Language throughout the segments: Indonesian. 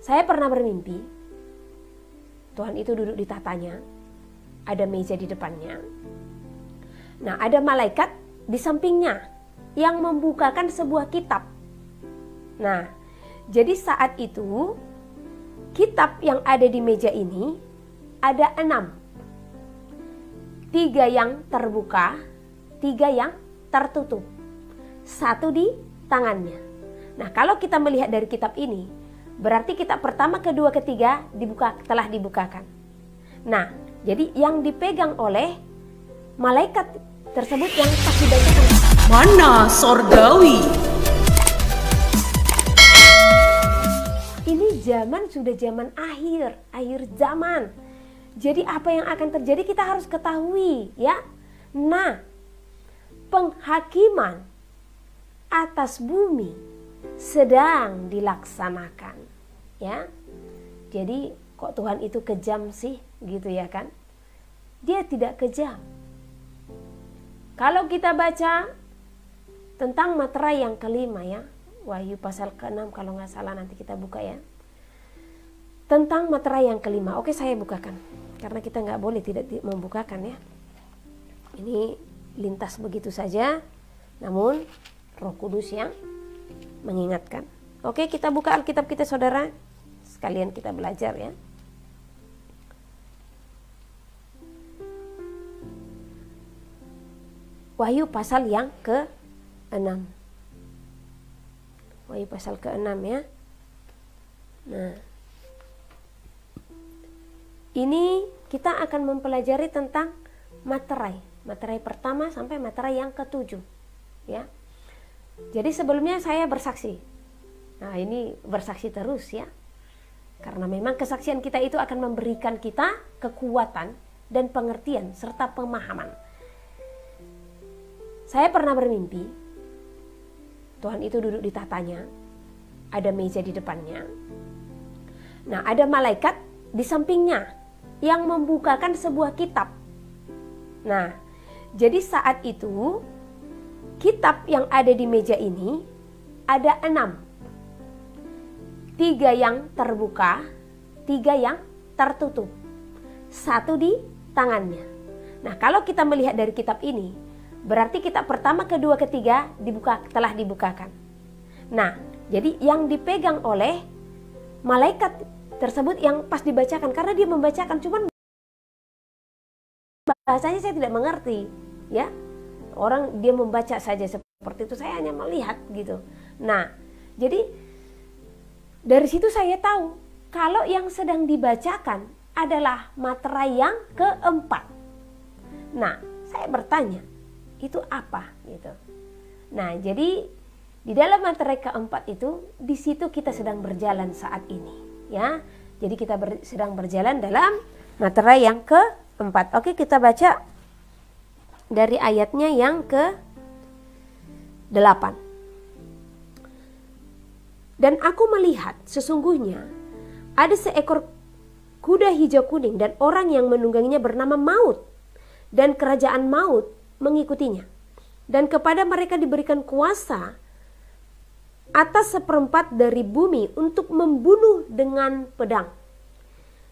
Saya pernah bermimpi, Tuhan itu duduk di tatanya, ada meja di depannya. Nah, ada malaikat di sampingnya yang membukakan sebuah kitab. Nah, jadi saat itu kitab yang ada di meja ini ada 6. 3 yang terbuka, 3 yang tertutup. 1 di tangannya. Nah, kalau kita melihat dari kitab ini, berarti kitab pertama, kedua, ketiga telah dibukakan. Nah, jadi yang dipegang oleh malaikat tersebut yang pas dibacakan. Mana sorgawi? Ini zaman sudah zaman akhir zaman. Jadi apa yang akan terjadi kita harus ketahui, ya. Nah, penghakiman atas bumi sedang dilaksanakan, ya. Jadi kok Tuhan itu kejam sih, gitu ya kan? Dia tidak kejam. Kalau kita baca tentang materai yang kelima, ya, Wahyu pasal ke-6 kalau nggak salah, nanti kita buka ya. Tentang materai yang kelima. Oke, saya bukakan karena kita nggak boleh tidak membukakan, ya. Ini lintas begitu saja, namun Roh Kudus yang mengingatkan. Oke, kita buka Alkitab kita, saudara. Sekalian kita belajar, ya. Wahyu pasal yang ke-6. Wahyu pasal ke-6, ya. Nah, ini kita akan mempelajari tentang materai. Materai pertama sampai materai yang ke-7, ya. Jadi sebelumnya saya bersaksi. Nah, ini bersaksi terus, ya. Karena memang kesaksian kita itu akan memberikan kita kekuatan dan pengertian serta pemahaman. Saya pernah bermimpi, Tuhan itu duduk di tatanya, ada meja di depannya. Nah, ada malaikat di sampingnya yang membukakan sebuah kitab. Nah, jadi saat itu kitab yang ada di meja ini ada 6. 3 yang terbuka, 3 yang tertutup. 1 di tangannya. Nah, kalau kita melihat dari kitab ini, berarti kitab pertama, kedua, ketiga telah dibukakan. Nah, jadi yang dipegang oleh malaikat tersebut yang pas dibacakan, karena dia membacakan, cuman bahasanya saya tidak mengerti, ya. Orang dia membaca saja seperti itu, saya hanya melihat gitu. Nah, jadi dari situ saya tahu kalau yang sedang dibacakan adalah materai yang keempat. Nah, saya bertanya, itu apa gitu. Nah, jadi di dalam materai keempat itu, di situ kita sedang berjalan saat ini, ya. Jadi kita sedang berjalan dalam materai yang keempat. Oke, kita baca dari ayatnya yang ke-8. Dan aku melihat sesungguhnya ada seekor kuda hijau kuning dan orang yang menungganginya bernama Maut, dan kerajaan maut mengikutinya. Dan kepada mereka diberikan kuasa atas 1/4 dari bumi untuk membunuh dengan pedang,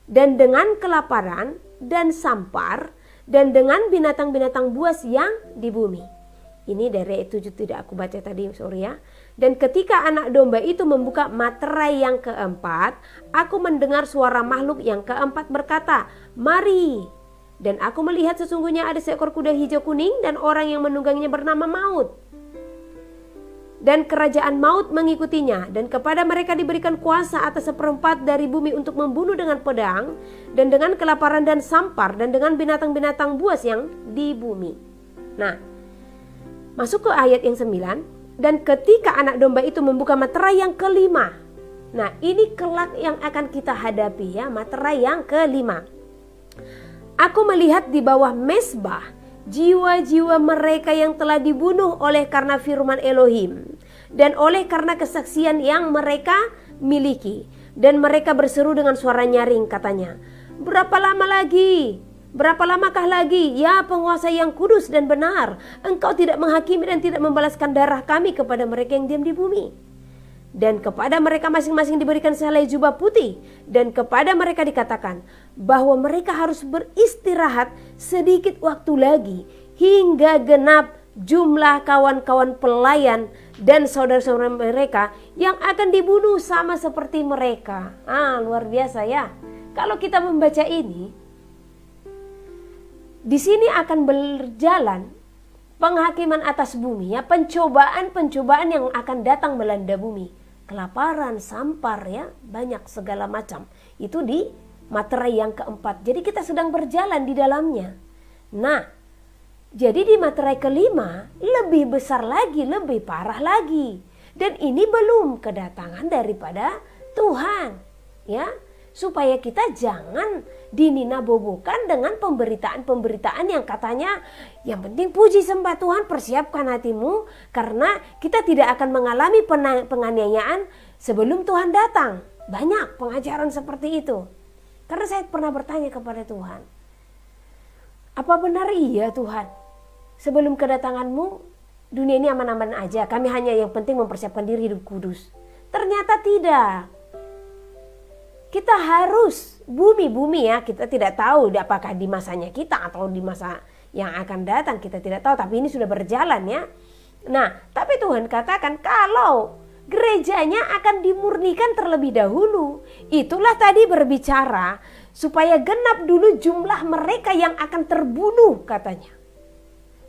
dan dengan kelaparan dan sampar, dan dengan binatang-binatang buas yang di bumi. Ini dari 7 tidak aku baca tadi, sorry ya. Dan ketika anak domba itu membuka materai yang keempat, aku mendengar suara makhluk yang keempat berkata, "Mari." Dan aku melihat sesungguhnya ada seekor kuda hijau kuning dan orang yang menungganginya bernama Maut. Dan kerajaan maut mengikutinya, dan kepada mereka diberikan kuasa atas 1/4 dari bumi untuk membunuh dengan pedang, dan dengan kelaparan dan sampar, dan dengan binatang-binatang buas yang di bumi. Nah, masuk ke ayat yang 9. Dan ketika anak domba itu membuka materai yang kelima. Nah, ini kelak yang akan kita hadapi, ya, materai yang kelima. Aku melihat di bawah mezbah jiwa-jiwa mereka yang telah dibunuh oleh karena firman Elohim dan oleh karena kesaksian yang mereka miliki. Dan mereka berseru dengan suara nyaring, katanya, "Berapa lama lagi? Berapa lamakah lagi, ya penguasa yang kudus dan benar, engkau tidak menghakimi dan tidak membalaskan darah kami kepada mereka yang diam di bumi?" Dan kepada mereka masing-masing diberikan sehelai jubah putih. Dan kepada mereka dikatakan bahwa mereka harus beristirahat sedikit waktu lagi hingga genap jumlah kawan-kawan pelayan dan saudara-saudara mereka yang akan dibunuh sama seperti mereka. Luar biasa ya. Kalau kita membaca ini, di sini akan berjalan penghakiman atas bumi ya, pencobaan-pencobaan yang akan datang melanda bumi. Kelaparan, sampar ya, banyak segala macam. Itu di materai yang keempat. Jadi kita sedang berjalan di dalamnya. Nah, jadi di materai kelima lebih besar lagi, lebih parah lagi. Dan ini belum kedatangan daripada Tuhan, ya. Supaya kita jangan dininabobokan dengan pemberitaan-pemberitaan yang katanya yang penting puji sembah Tuhan, persiapkan hatimu karena kita tidak akan mengalami penganiayaan sebelum Tuhan datang. Banyak pengajaran seperti itu. Karena saya pernah bertanya kepada Tuhan, apa benar iya Tuhan, sebelum kedatanganmu dunia ini aman-aman aja, kami hanya yang penting mempersiapkan diri hidup kudus? Ternyata tidak. Kita harus bumi ya, kita tidak tahu apakah di masanya kita atau di masa yang akan datang, kita tidak tahu, tapi ini sudah berjalan ya. Nah, tapi Tuhan katakan kalau gerejanya akan dimurnikan terlebih dahulu. Itulah tadi berbicara supaya genap dulu jumlah mereka yang akan terbunuh katanya.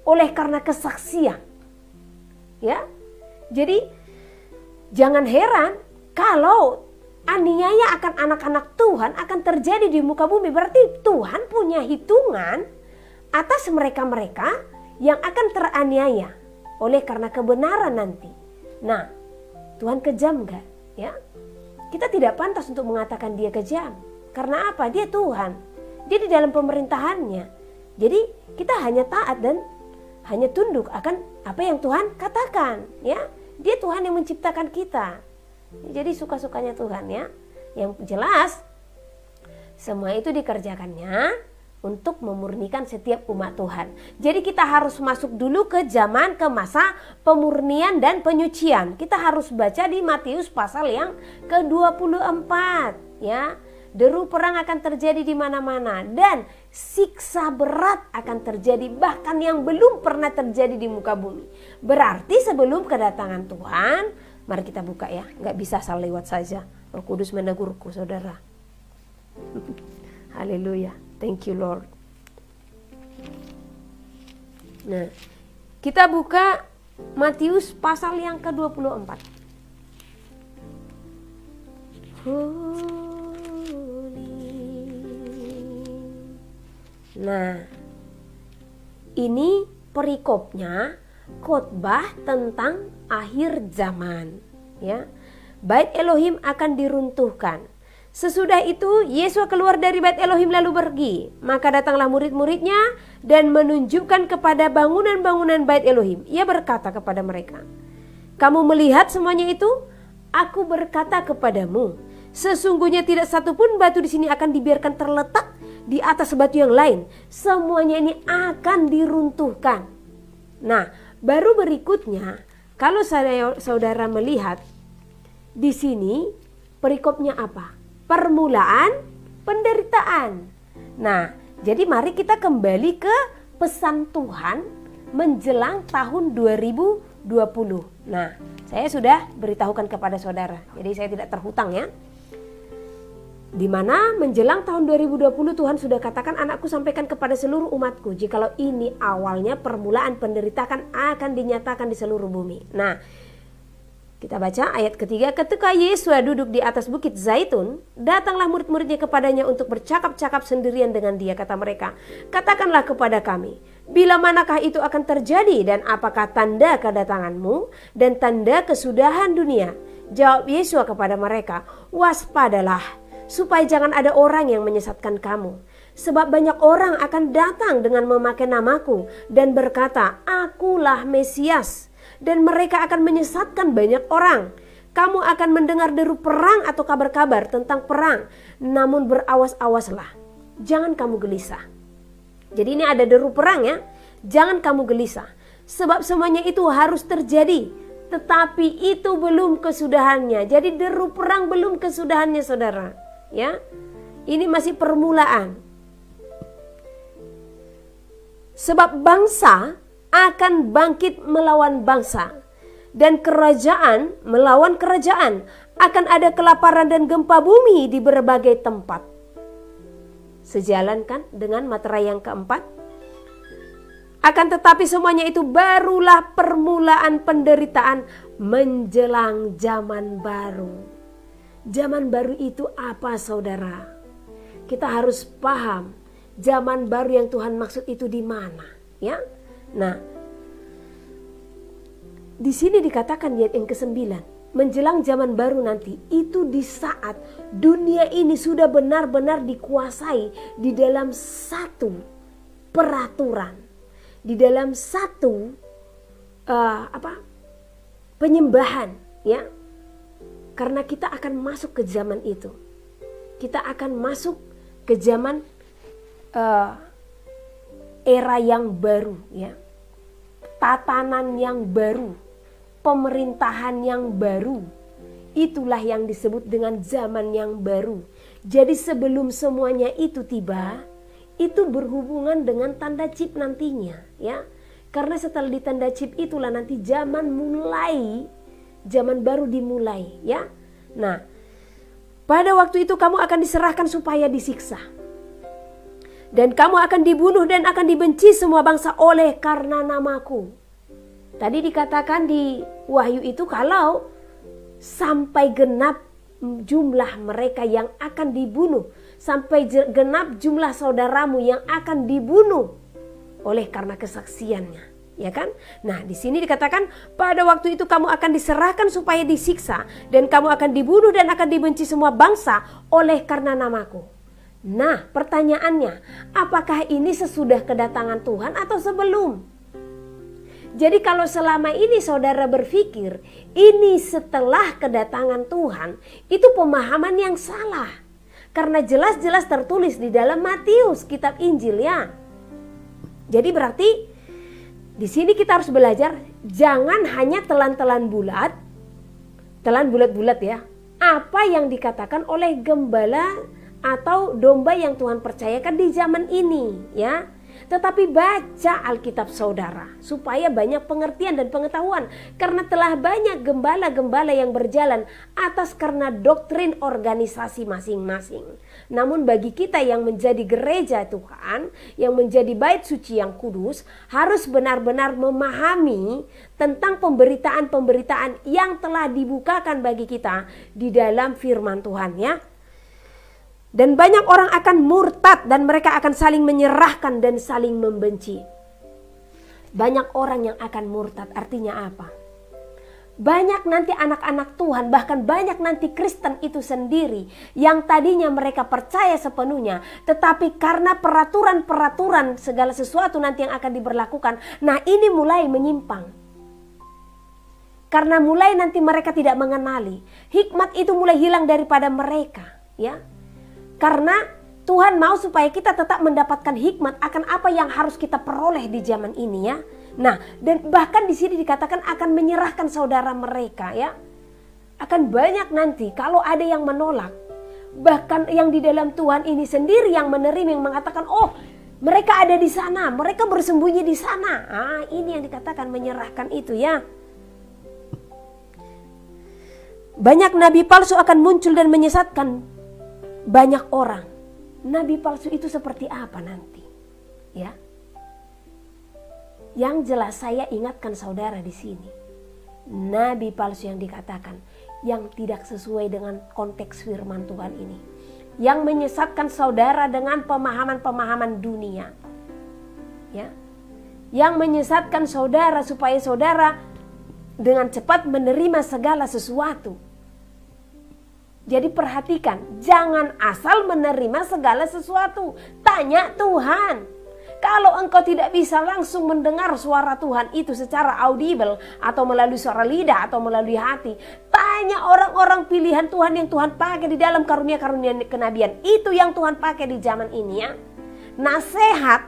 Oleh karena kesaksian. Ya. Jadi jangan heran kalau aniaya akan anak-anak Tuhan akan terjadi di muka bumi. Berarti Tuhan punya hitungan atas mereka-mereka yang akan teraniaya oleh karena kebenaran nanti. Nah, Tuhan kejam gak? Ya, kita tidak pantas untuk mengatakan dia kejam. Karena apa? Dia Tuhan. Dia di dalam pemerintahannya. Jadi kita hanya taat dan hanya tunduk akan apa yang Tuhan katakan. Ya, dia Tuhan yang menciptakan kita. Jadi suka-sukanya Tuhan ya. Yang jelas semua itu dikerjakannya untuk memurnikan setiap umat Tuhan. Jadi kita harus masuk dulu ke masa pemurnian dan penyucian. Kita harus baca di Matius pasal yang ke-24 ya. Deru perang akan terjadi di mana-mana dan siksa berat akan terjadi bahkan yang belum pernah terjadi di muka bumi. Berarti sebelum kedatangan Tuhan, mari kita buka ya, nggak bisa asal lewat saja. Roh Kudus menegurku, saudara. Haleluya, thank you Lord. Nah, kita buka Matius pasal yang ke-24. Nah, ini perikopnya khotbah tentang akhir zaman ya. Bait Elohim akan diruntuhkan. Sesudah itu Yesus keluar dari Bait Elohim lalu pergi. Maka datanglah murid-muridnya dan menunjukkan kepada bangunan-bangunan Bait Elohim. Ia berkata kepada mereka, "Kamu melihat semuanya itu? Aku berkata kepadamu, sesungguhnya tidak satupun batu di sini akan dibiarkan terletak di atas batu yang lain. Semuanya ini akan diruntuhkan." Nah, baru berikutnya kalau saudara melihat di sini perikopnya apa? Permulaan penderitaan. Nah, jadi mari kita kembali ke pesan Tuhan menjelang tahun 2020. Nah, saya sudah beritahukan kepada saudara. Jadi saya tidak terhutang ya. Di mana menjelang tahun 2020 Tuhan sudah katakan, anakku sampaikan kepada seluruh umatku, jikalau ini awalnya permulaan penderitaan akan dinyatakan di seluruh bumi. Nah, kita baca ayat ketiga. Ketika Yesus duduk di atas bukit Zaitun, datanglah murid-muridnya kepadanya untuk bercakap-cakap sendirian dengan dia. Kata mereka, katakanlah kepada kami, bila manakah itu akan terjadi dan apakah tanda kedatanganmu dan tanda kesudahan dunia? Jawab Yesus kepada mereka, waspadalah, supaya jangan ada orang yang menyesatkan kamu. Sebab banyak orang akan datang dengan memakai namaku dan berkata, akulah Mesias. Dan mereka akan menyesatkan banyak orang. Kamu akan mendengar deru perang atau kabar-kabar tentang perang. Namun berawas-awaslah. Jangan kamu gelisah. Jadi ini ada deru perang ya. Jangan kamu gelisah. Sebab semuanya itu harus terjadi. tetapi itu belum kesudahannya. Jadi deru perang belum kesudahannya, saudara. Ya, ini masih permulaan. Sebab bangsa akan bangkit melawan bangsa, dan kerajaan melawan kerajaan. Akan ada kelaparan dan gempa bumi di berbagai tempat. Sejalan kan dengan materai yang keempat? Akan tetapi semuanya itu barulah permulaan penderitaan menjelang zaman baru. Zaman baru itu apa, saudara? Kita harus paham zaman baru yang Tuhan maksud itu di mana, ya? Nah, di sini dikatakan di ayat yang ke-9, menjelang zaman baru nanti, itu di saat dunia ini sudah benar-benar dikuasai di dalam satu peraturan, di dalam satu penyembahan, ya. Karena kita akan masuk ke zaman itu. Kita akan masuk ke zaman era yang baru, ya. Tatanan yang baru, pemerintahan yang baru. Itulah yang disebut dengan zaman yang baru. Jadi sebelum semuanya itu tiba, itu berhubungan dengan tanda chip nantinya, ya. Karena setelah ditanda chip itulah nanti zaman baru dimulai, ya. Nah, pada waktu itu kamu akan diserahkan supaya disiksa. Dan kamu akan dibunuh dan akan dibenci semua bangsa oleh karena namaku. Tadi dikatakan di Wahyu itu kalau sampai genap jumlah mereka yang akan dibunuh, sampai genap jumlah saudaramu yang akan dibunuh oleh karena kesaksiannya, ya kan? Nah, di sini dikatakan pada waktu itu kamu akan diserahkan supaya disiksa dan kamu akan dibunuh dan akan dibenci semua bangsa oleh karena namaku. Nah, pertanyaannya, apakah ini sesudah kedatangan Tuhan atau sebelum? Jadi kalau selama ini saudara berpikir ini setelah kedatangan Tuhan, itu pemahaman yang salah. Karena jelas-jelas tertulis di dalam Matius, kitab Injil, ya. Jadi berarti di sini kita harus belajar jangan hanya telan bulat-bulat ya. Apa yang dikatakan oleh gembala atau domba yang Tuhan percayakan di zaman ini, ya. Tetapi baca Alkitab saudara supaya banyak pengertian dan pengetahuan. Karena telah banyak gembala-gembala yang berjalan atas karena doktrin organisasi masing-masing. Namun bagi kita yang menjadi gereja Tuhan, yang menjadi bait suci yang kudus, harus benar-benar memahami tentang pemberitaan-pemberitaan yang telah dibukakan bagi kita di dalam firman Tuhan, ya. Dan banyak orang akan murtad dan mereka akan saling menyerahkan dan saling membenci. Banyak orang yang akan murtad, artinya apa? Banyak nanti anak-anak Tuhan, bahkan banyak nanti Kristen itu sendiri yang tadinya mereka percaya sepenuhnya, tetapi karena peraturan-peraturan segala sesuatu nanti yang akan diberlakukan, nah ini mulai menyimpang. Karena mulai nanti mereka tidak mengenali, hikmat itu mulai hilang daripada mereka, ya. Karena Tuhan mau supaya kita tetap mendapatkan hikmat akan apa yang harus kita peroleh di zaman ini, ya. Nah, dan bahkan di sini dikatakan akan menyerahkan saudara mereka, ya. Akan banyak nanti kalau ada yang menolak. Bahkan yang di dalam Tuhan ini sendiri yang menerima, yang mengatakan, "Oh, mereka ada di sana, mereka bersembunyi di sana." Ah, ini yang dikatakan menyerahkan itu, ya. Banyak nabi palsu akan muncul dan menyesatkan banyak orang. Nabi palsu itu seperti apa nanti? Ya. Yang jelas saya ingatkan saudara di sini. Nabi palsu yang dikatakan yang tidak sesuai dengan konteks firman Tuhan ini. Yang menyesatkan saudara dengan pemahaman-pemahaman dunia. Ya. Yang menyesatkan saudara supaya saudara dengan cepat menerima segala sesuatu. Jadi perhatikan, jangan asal menerima segala sesuatu. Tanya Tuhan. Kalau engkau tidak bisa langsung mendengar suara Tuhan itu secara audible atau melalui suara lidah atau melalui hati, tanya orang-orang pilihan Tuhan yang Tuhan pakai di dalam karunia-karunia kenabian. Itu yang Tuhan pakai di zaman ini, ya. Nasihat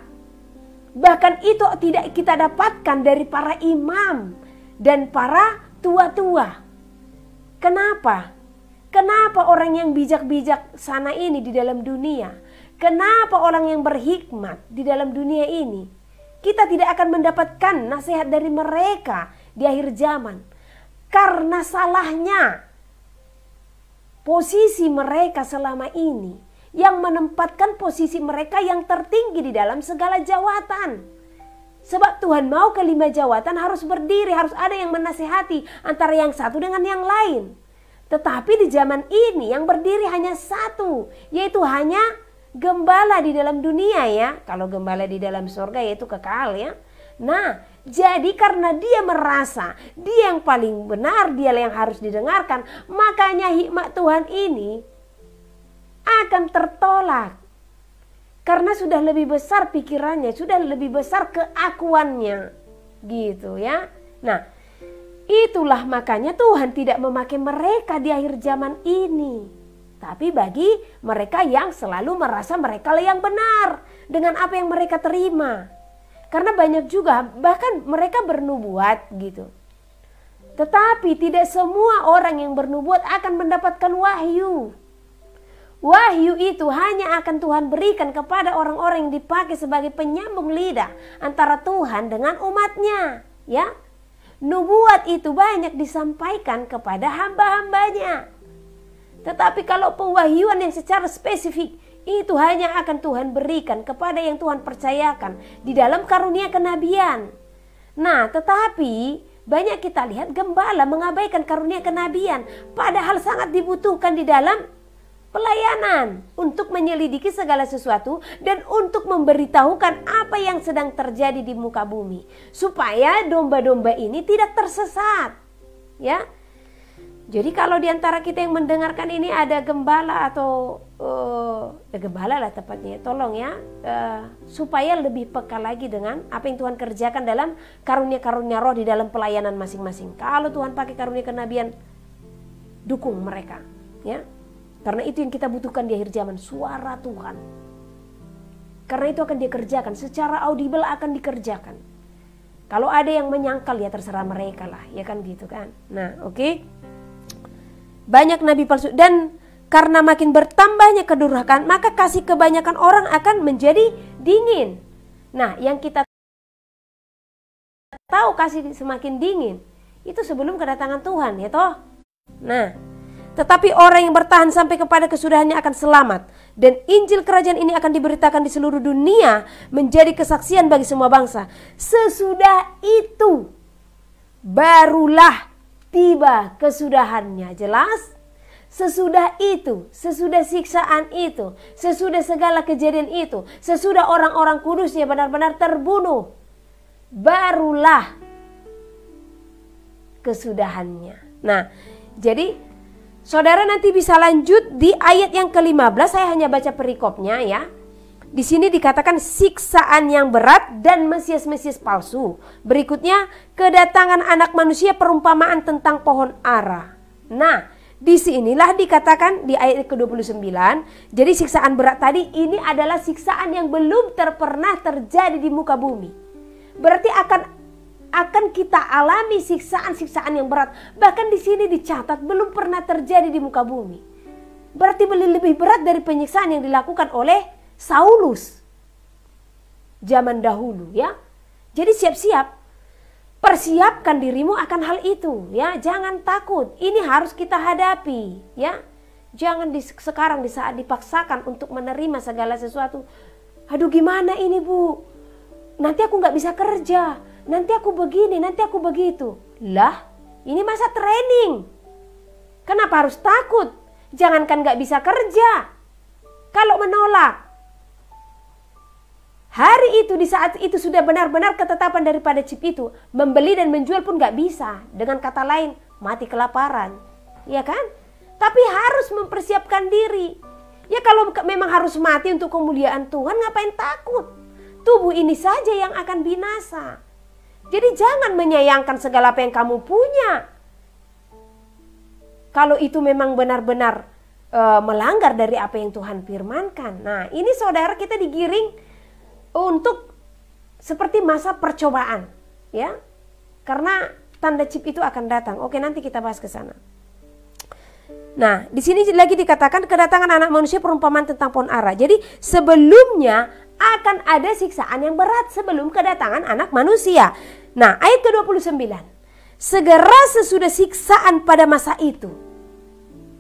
bahkan itu tidak kita dapatkan dari para imam dan para tua-tua. Kenapa? Kenapa orang yang bijak-bijak sana ini di dalam dunia? Kenapa orang yang berhikmat di dalam dunia ini? Kita tidak akan mendapatkan nasihat dari mereka di akhir zaman. Karena salahnya posisi mereka selama ini yang menempatkan posisi mereka yang tertinggi di dalam segala jawatan. Sebab Tuhan mau kelima jawatan harus berdiri, harus ada yang menasihati antara yang satu dengan yang lain. Tetapi di zaman ini yang berdiri hanya satu, yaitu hanya gembala di dalam dunia ya. Kalau gembala di dalam surga yaitu kekal ya. Nah, jadi karena dia merasa dia yang paling benar, dia yang harus didengarkan, makanya hikmat Tuhan ini akan tertolak. Karena sudah lebih besar pikirannya, sudah lebih besar keakuannya. Gitu ya. Nah, itulah makanya Tuhan tidak memakai mereka di akhir zaman ini. Tapi bagi mereka yang selalu merasa mereka yang benar dengan apa yang mereka terima. Karena banyak juga bahkan mereka bernubuat gitu. Tetapi tidak semua orang yang bernubuat akan mendapatkan wahyu. Wahyu itu hanya akan Tuhan berikan kepada orang-orang yang dipakai sebagai penyambung lidah antara Tuhan dengan umatnya. Ya, nubuat itu banyak disampaikan kepada hamba-hambanya. Tetapi kalau pewahyuan yang secara spesifik itu hanya akan Tuhan berikan kepada yang Tuhan percayakan di dalam karunia kenabian. Nah, tetapi banyak kita lihat gembala mengabaikan karunia kenabian, padahal sangat dibutuhkan di dalam pelayanan untuk menyelidiki segala sesuatu dan untuk memberitahukan apa yang sedang terjadi di muka bumi supaya domba-domba ini tidak tersesat. Ya. Jadi kalau diantara kita yang mendengarkan ini ada gembala atau gembala lah tepatnya, tolong ya supaya lebih peka lagi dengan apa yang Tuhan kerjakan dalam karunia-karunia roh di dalam pelayanan masing-masing. Kalau Tuhan pakai karunia kenabian, dukung mereka, ya. Karena itu yang kita butuhkan di akhir zaman, suara Tuhan. Karena itu akan dikerjakan, secara audible akan dikerjakan. Kalau ada yang menyangkal ya terserah mereka lah, ya kan gitu kan. Nah, oke. Banyak nabi palsu dan karena makin bertambahnya kedurhakaan, maka kasih kebanyakan orang akan menjadi dingin. Nah, yang kita tahu kasih semakin dingin itu sebelum kedatangan Tuhan, ya toh. Nah, tetapi orang yang bertahan sampai kepada kesudahannya akan selamat. Dan Injil kerajaan ini akan diberitakan di seluruh dunia menjadi kesaksian bagi semua bangsa. Sesudah itu barulah tiba kesudahannya. Jelas? Sesudah itu, sesudah siksaan itu, sesudah segala kejadian itu, sesudah orang-orang kudusnya benar-benar terbunuh, barulah kesudahannya. Nah, jadi saudara nanti bisa lanjut di ayat yang ke-15, saya hanya baca perikopnya ya. Di sini dikatakan siksaan yang berat dan mesias-mesias palsu. Berikutnya kedatangan anak manusia, perumpamaan tentang pohon ara. Nah, disinilah dikatakan di ayat ke-29. Jadi siksaan berat tadi ini adalah siksaan yang belum pernah terjadi di muka bumi. Berarti akan kita alami siksaan-siksaan yang berat. Bahkan di sini dicatat belum pernah terjadi di muka bumi. Berarti lebih berat dari penyiksaan yang dilakukan oleh Saulus zaman dahulu ya. Jadi siap-siap, persiapkan dirimu akan hal itu ya. Jangan takut, ini harus kita hadapi ya. Jangan sekarang di saat dipaksakan untuk menerima segala sesuatu. Aduh gimana ini bu, nanti aku gak bisa kerja, nanti aku begini, nanti aku begitu. Lah, ini masa training. Kenapa harus takut? Jangankan gak bisa kerja, kalau menolak, hari itu di saat itu sudah benar-benar ketetapan daripada chip itu, membeli dan menjual pun gak bisa. Dengan kata lain, mati kelaparan, ya kan? Tapi harus mempersiapkan diri. Ya kalau memang harus mati untuk kemuliaan Tuhan, ngapain takut? Tubuh ini saja yang akan binasa. Jadi jangan menyayangkan segala apa yang kamu punya. Kalau itu memang benar-benar melanggar dari apa yang Tuhan firmankan. Nah, ini saudara kita digiring untuk seperti masa percobaan, ya. Karena tanda chip itu akan datang. Oke, nanti kita bahas ke sana. Nah, di sini lagi dikatakan kedatangan anak manusia perumpamaan tentang pohon ara. Jadi sebelumnya akan ada siksaan yang berat sebelum kedatangan anak manusia. Nah, ayat ke-29. Segera sesudah siksaan pada masa itu.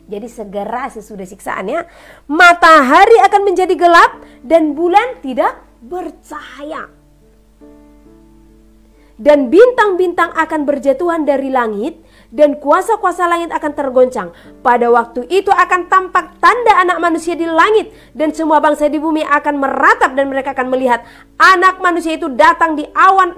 Jadi segera sesudah siksaannya, matahari akan menjadi gelap dan bulan tidak bercahaya. Dan bintang-bintang akan berjatuhan dari langit dan kuasa-kuasa langit akan tergoncang. Pada waktu itu akan tampak tanda anak manusia di langit dan semua bangsa di bumi akan meratap dan mereka akan melihat anak manusia itu datang di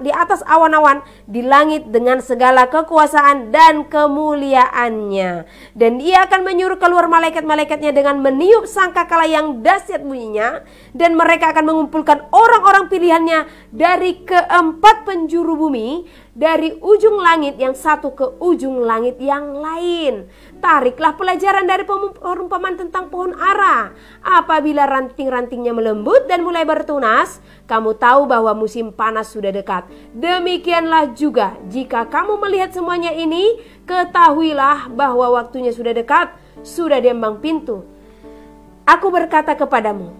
atas awan-awan di langit dengan segala kekuasaan dan kemuliaannya. Dan ia akan menyuruh keluar malaikat-malaikatnya dengan meniup sangkakala yang dahsyat bunyinya, dan mereka akan mengumpulkan orang-orang pilihannya dari keempat penjuru bumi, dari ujung langit yang satu ke ujung langit yang lain. Tariklah pelajaran dari perumpamaan tentang pohon ara. Apabila ranting-rantingnya melembut dan mulai bertunas, kamu tahu bahwa musim panas sudah dekat. Demikianlah juga jika kamu melihat semuanya ini, ketahuilah bahwa waktunya sudah dekat, sudah di ambang pintu. Aku berkata kepadamu,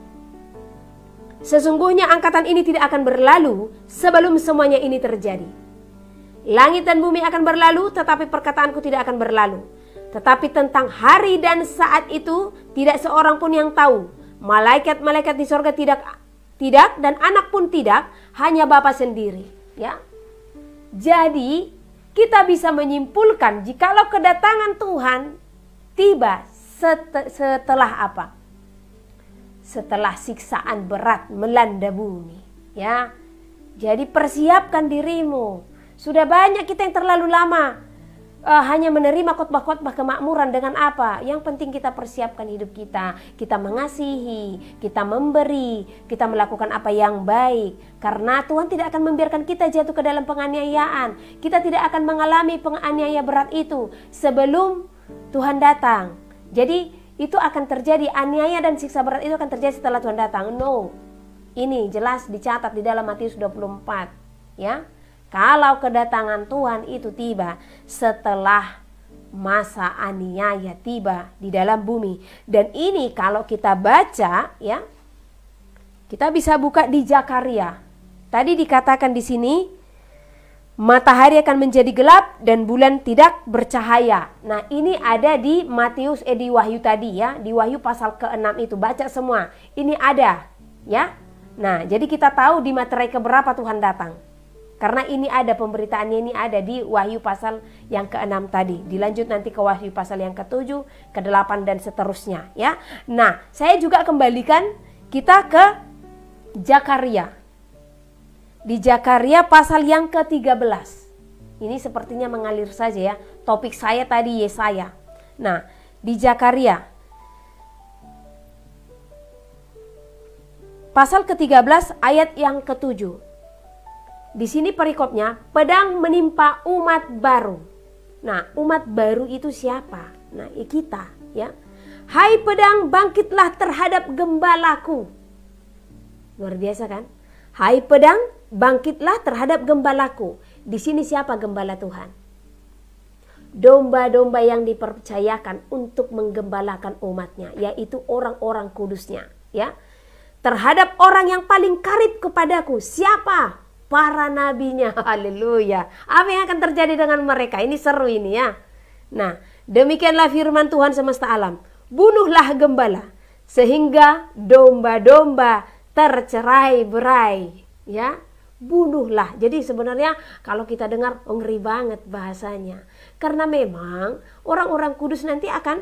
sesungguhnya angkatan ini tidak akan berlalu sebelum semuanya ini terjadi. Langit dan bumi akan berlalu, tetapi perkataanku tidak akan berlalu. Tetapi tentang hari dan saat itu tidak seorang pun yang tahu. Malaikat-malaikat di sorga tidak, dan anak pun tidak, hanya Bapa sendiri. Ya. Jadi kita bisa menyimpulkan jikalau kedatangan Tuhan tiba setelah apa? Setelah siksaan berat melanda bumi. Ya. Jadi persiapkan dirimu. Sudah banyak kita yang terlalu lama hanya menerima khotbah-khotbah kemakmuran dengan apa? Yang penting kita persiapkan hidup kita. Kita mengasihi, kita memberi, kita melakukan apa yang baik. Karena Tuhan tidak akan membiarkan kita jatuh ke dalam penganiayaan. Kita tidak akan mengalami penganiaya berat itu sebelum Tuhan datang. Jadi itu akan terjadi, aniaya dan siksa berat itu akan terjadi setelah Tuhan datang. No, ini jelas dicatat di dalam Matius 24. Ya. Kalau kedatangan Tuhan itu tiba setelah masa aniaya tiba di dalam bumi. Dan ini kalau kita baca, ya, kita bisa buka di Zakaria. Tadi dikatakan di sini, matahari akan menjadi gelap dan bulan tidak bercahaya. Nah, ini ada di Matius, di Wahyu tadi, ya, di Wahyu pasal ke-6 itu. Baca semua. Ini ada, ya. Nah, jadi kita tahu di materai keberapa Tuhan datang. Karena ini ada pemberitaannya, ini ada di Wahyu pasal yang ke-6 tadi. Dilanjut nanti ke Wahyu pasal yang ke-7, ke-8 dan seterusnya, ya. Nah, saya juga kembalikan kita ke Zakaria. Di Zakaria pasal yang ke-13. Ini sepertinya mengalir saja, ya. Topik saya tadi Yesaya. Nah, di Zakaria pasal ke-13 ayat yang ke-7. Di sini perikopnya, pedang menimpa umat baru. Nah, umat baru itu siapa? Nah, kita, ya. Hai pedang, bangkitlah terhadap gembalaku. Luar biasa kan? Hai pedang, bangkitlah terhadap gembalaku. Di sini siapa gembala Tuhan? Domba-domba yang dipercayakan untuk menggembalakan umatnya, yaitu orang-orang kudusnya, ya. Terhadap orang yang paling karib kepadaku, siapa? Para nabinya. Haleluya. Apa yang akan terjadi dengan mereka? Ini seru ini, ya. Nah, demikianlah firman Tuhan semesta alam. Bunuhlah gembala sehingga domba-domba tercerai-berai, ya. Bunuhlah. Jadi sebenarnya kalau kita dengar, ngeri banget bahasanya. Karena memang orang-orang kudus nanti akan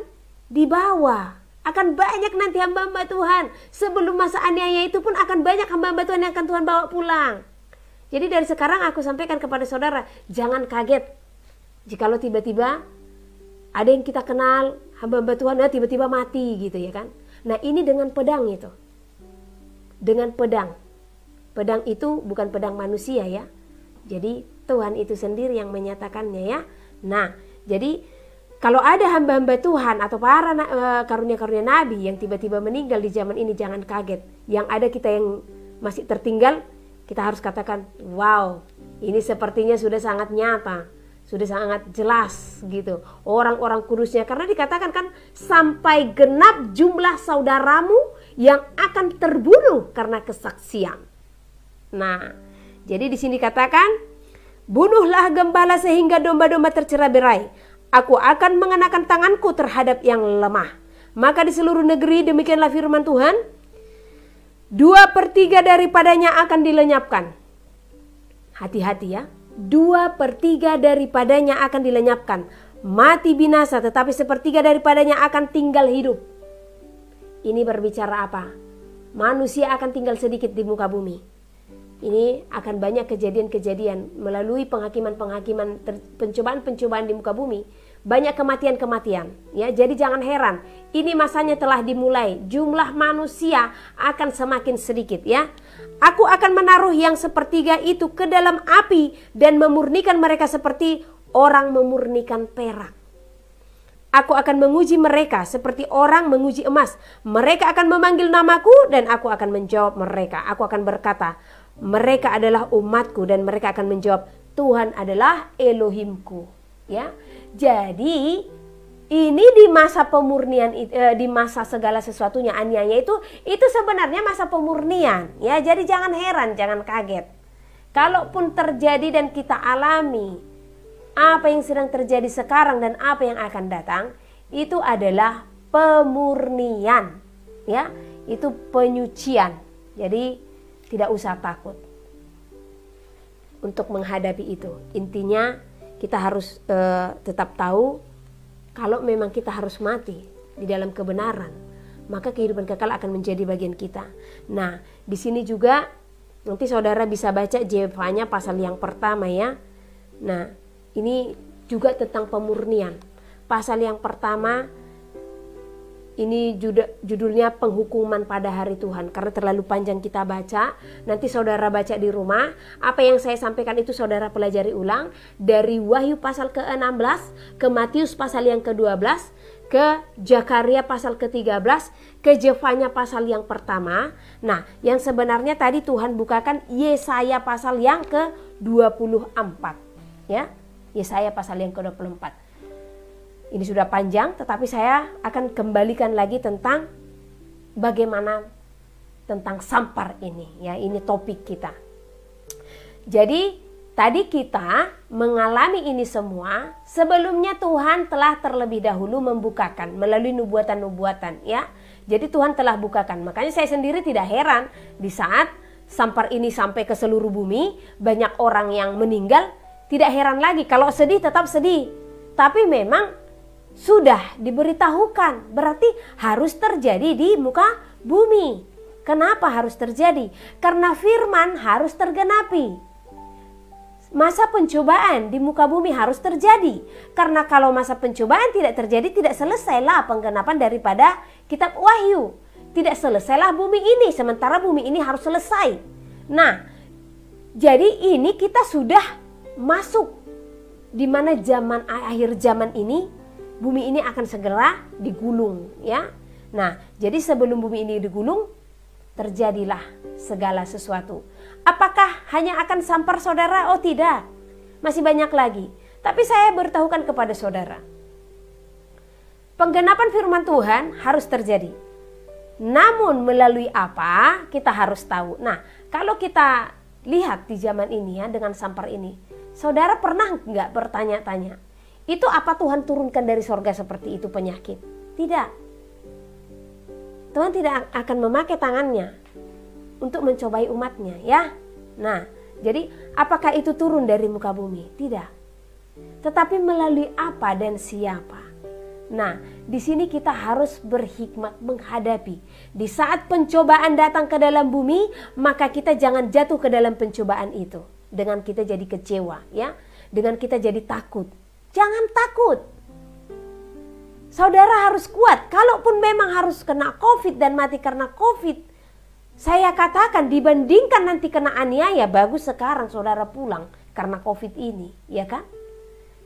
dibawa. Akan banyak nanti hamba-hamba Tuhan. Sebelum masa aniaya itu pun akan banyak hamba-hamba Tuhan yang akan Tuhan bawa pulang. Jadi dari sekarang aku sampaikan kepada saudara, jangan kaget jikalau tiba-tiba ada yang kita kenal, hamba-hamba Tuhan, tiba-tiba mati gitu, ya kan. Nah, ini dengan pedang itu. Dengan pedang. Pedang itu bukan pedang manusia, ya. Jadi Tuhan itu sendiri yang menyatakannya, ya. Nah, jadi kalau ada hamba-hamba Tuhan atau para karunia-karunia nabi yang tiba-tiba meninggal di zaman ini, jangan kaget. Yang ada kita yang masih tertinggal, kita harus katakan, wow, ini sepertinya sudah sangat nyata. Sudah sangat jelas gitu. Orang-orang kudusnya, karena dikatakan kan sampai genap jumlah saudaramu yang akan terbunuh karena kesaksian. Nah, jadi di sini katakan, bunuhlah gembala sehingga domba-domba tercerai-berai. Aku akan mengenakan tanganku terhadap yang lemah. Maka di seluruh negeri demikianlah firman Tuhan, 2/3 daripadanya akan dilenyapkan. Hati-hati ya. 2/3 daripadanya akan dilenyapkan, mati binasa, tetapi 1/3 daripadanya akan tinggal hidup. Ini berbicara apa? Manusia akan tinggal sedikit di muka bumi. Ini akan banyak kejadian-kejadian melalui penghakiman-penghakiman, pencobaan-pencobaan di muka bumi. Banyak kematian-kematian, ya. Jadi jangan heran, ini masanya telah dimulai. Jumlah manusia akan semakin sedikit, ya. Aku akan menaruh yang 1/3 itu ke dalam api dan memurnikan mereka seperti orang memurnikan perak. Aku akan menguji mereka seperti orang menguji emas. Mereka akan memanggil namaku dan aku akan menjawab mereka. Aku akan berkata, mereka adalah umatku, dan mereka akan menjawab, Tuhan adalah Elohimku, ya. Jadi ini di masa pemurnian, di masa segala sesuatunya aniaya itu sebenarnya masa pemurnian, ya. Jadi jangan heran, jangan kaget. Kalaupun terjadi dan kita alami apa yang sedang terjadi sekarang dan apa yang akan datang, itu adalah pemurnian, ya. Itu penyucian. Jadi tidak usah takut untuk menghadapi itu. Intinya kita harus tetap tahu kalau memang kita harus mati di dalam kebenaran, maka kehidupan kekal akan menjadi bagian kita. Nah, di sini juga nanti saudara bisa baca Jefanya pasal yang pertama, ya. Nah, ini juga tentang pemurnian. Pasal yang pertama ini judulnya penghukuman pada hari Tuhan. Karena terlalu panjang kita baca, nanti saudara baca di rumah. Apa yang saya sampaikan itu saudara pelajari ulang. Dari Wahyu pasal ke-16, ke Matius pasal yang ke-12, ke Zakaria pasal ke-13, ke Jefanya pasal yang pertama. Nah, yang sebenarnya tadi Tuhan bukakan Yesaya pasal yang ke-24, ya. Yesaya pasal yang ke-24. Ini sudah panjang, tetapi saya akan kembalikan lagi tentang bagaimana tentang sampar ini, ya. Ini topik kita. Jadi tadi kita mengalami ini semua sebelumnya Tuhan telah terlebih dahulu membukakan melalui nubuatan-nubuatan, ya. Jadi Tuhan telah bukakan. Makanya saya sendiri tidak heran di saat sampar ini sampai ke seluruh bumi, banyak orang yang meninggal. Tidak heran lagi kalau sedih, tetap sedih. Tapi memang sudah diberitahukan, berarti harus terjadi di muka bumi. Kenapa harus terjadi? Karena firman harus tergenapi. Masa pencobaan di muka bumi harus terjadi. Karena kalau masa pencobaan tidak terjadi, tidak selesailah penggenapan daripada kitab Wahyu. Tidak selesailah bumi ini, sementara bumi ini harus selesai. Nah, jadi ini kita sudah masuk di mana zaman akhir zaman ini. Bumi ini akan segera digulung, ya. Nah, jadi sebelum bumi ini digulung, terjadilah segala sesuatu. Apakah hanya akan sampar saudara? Oh tidak, masih banyak lagi. Tapi saya beritahukan kepada saudara, penggenapan firman Tuhan harus terjadi. Namun melalui apa kita harus tahu. Nah, kalau kita lihat di zaman ini, ya, dengan sampar ini, saudara pernah nggak bertanya-tanya, itu apa Tuhan turunkan dari sorga seperti itu penyakit? Tidak. Tuhan tidak akan memakai tangannya untuk mencobai umatnya, ya. Nah, jadi apakah itu turun dari muka bumi? Tidak. Tetapi melalui apa dan siapa? Nah, di sini kita harus berhikmat menghadapi. Di saat pencobaan datang ke dalam bumi, maka kita jangan jatuh ke dalam pencobaan itu dengan kita jadi kecewa, ya. Dengan kita jadi takut. Jangan takut. Saudara harus kuat. Kalaupun memang harus kena COVID dan mati karena COVID, saya katakan dibandingkan nanti kena aniaya, bagus sekarang saudara pulang karena COVID ini, ya kan?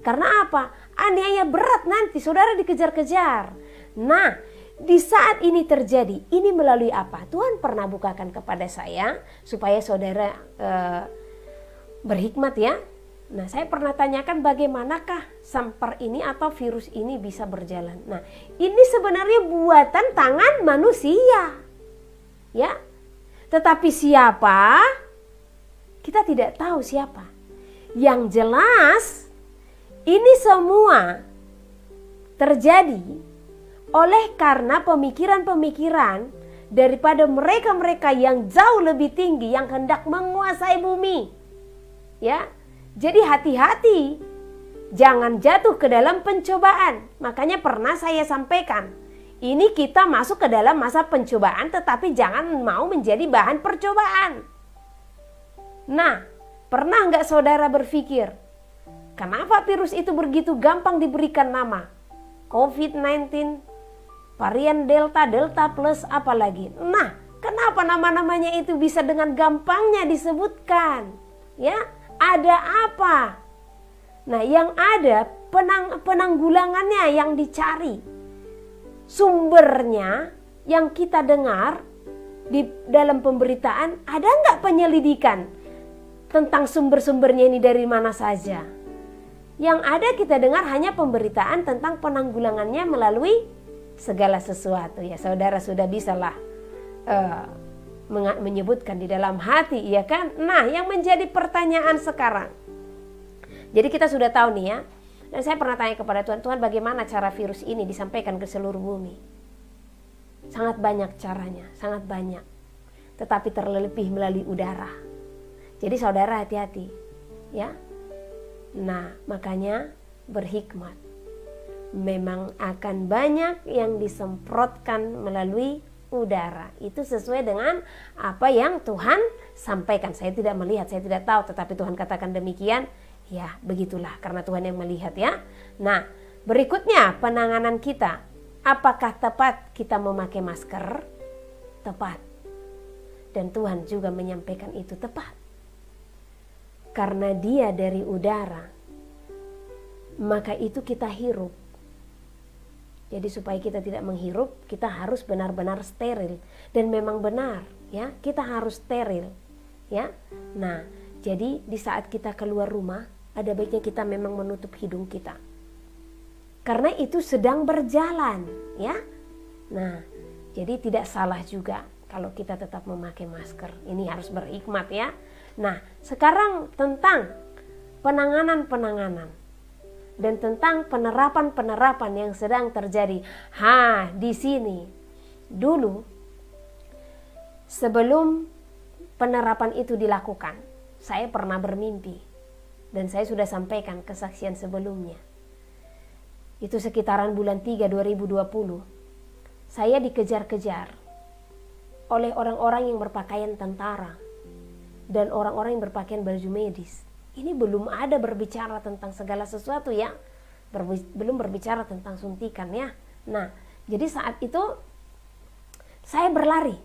Karena apa? Aniaya berat nanti, saudara dikejar-kejar. Nah, di saat ini terjadi, ini melalui apa? Tuhan pernah bukakan kepada saya supaya saudara berhikmat, ya. Nah, saya pernah tanyakan bagaimanakah sampar ini atau virus ini bisa berjalan. Nah, ini sebenarnya buatan tangan manusia. Ya. Tetapi siapa? Kita tidak tahu siapa. Yang jelas ini semua terjadi oleh karena pemikiran-pemikiran daripada mereka-mereka yang jauh lebih tinggi yang hendak menguasai bumi. Ya. Jadi hati-hati, jangan jatuh ke dalam pencobaan. Makanya pernah saya sampaikan, ini kita masuk ke dalam masa pencobaan, tetapi jangan mau menjadi bahan percobaan. Nah, pernah nggak saudara berpikir, kenapa virus itu begitu gampang diberikan nama? COVID-19, varian Delta plus apalagi. Nah, kenapa nama-namanya itu bisa dengan gampangnya disebutkan? Ya. Ada apa? Nah, yang ada penanggulangannya yang dicari. Sumbernya yang kita dengar di dalam pemberitaan, ada nggak penyelidikan tentang sumber-sumbernya ini dari mana saja? Yang ada kita dengar hanya pemberitaan tentang penanggulangannya melalui segala sesuatu. Ya, saudara sudah bisalah menyebutkan di dalam hati, iya kan? Nah, yang menjadi pertanyaan sekarang. Jadi kita sudah tahu nih ya. Dan saya pernah tanya kepada Tuhan, Tuhan bagaimana cara virus ini disampaikan ke seluruh bumi? Sangat banyak caranya, sangat banyak. Tetapi terlebih melalui udara. Jadi saudara hati-hati, ya. Nah, makanya berhikmat. Memang akan banyak yang disemprotkan melalui udara. Itu sesuai dengan apa yang Tuhan sampaikan. Saya tidak melihat, saya tidak tahu, tetapi Tuhan katakan demikian. Ya, begitulah karena Tuhan yang melihat ya. Nah, berikutnya penanganan kita. Apakah tepat kita memakai masker? Tepat. Dan Tuhan juga menyampaikan itu tepat. Karena dia dari udara, maka itu kita hirup. Jadi supaya kita tidak menghirup, kita harus benar-benar steril. Dan memang benar, ya, kita harus steril, ya. Nah, jadi di saat kita keluar rumah, ada baiknya kita memang menutup hidung kita. Karena itu sedang berjalan, ya. Nah, jadi tidak salah juga kalau kita tetap memakai masker. Ini harus berhikmat, ya. Nah, sekarang tentang penanganan dan tentang penerapan yang sedang terjadi. Di sini dulu sebelum penerapan itu dilakukan, saya pernah bermimpi dan saya sudah sampaikan kesaksian sebelumnya. Itu sekitaran bulan 3 2020. Saya dikejar-kejar oleh orang-orang yang berpakaian tentara dan orang-orang yang berpakaian baju medis. Ini belum ada berbicara tentang segala sesuatu ya. Belum berbicara tentang suntikan ya. Nah, jadi saat itu saya berlari.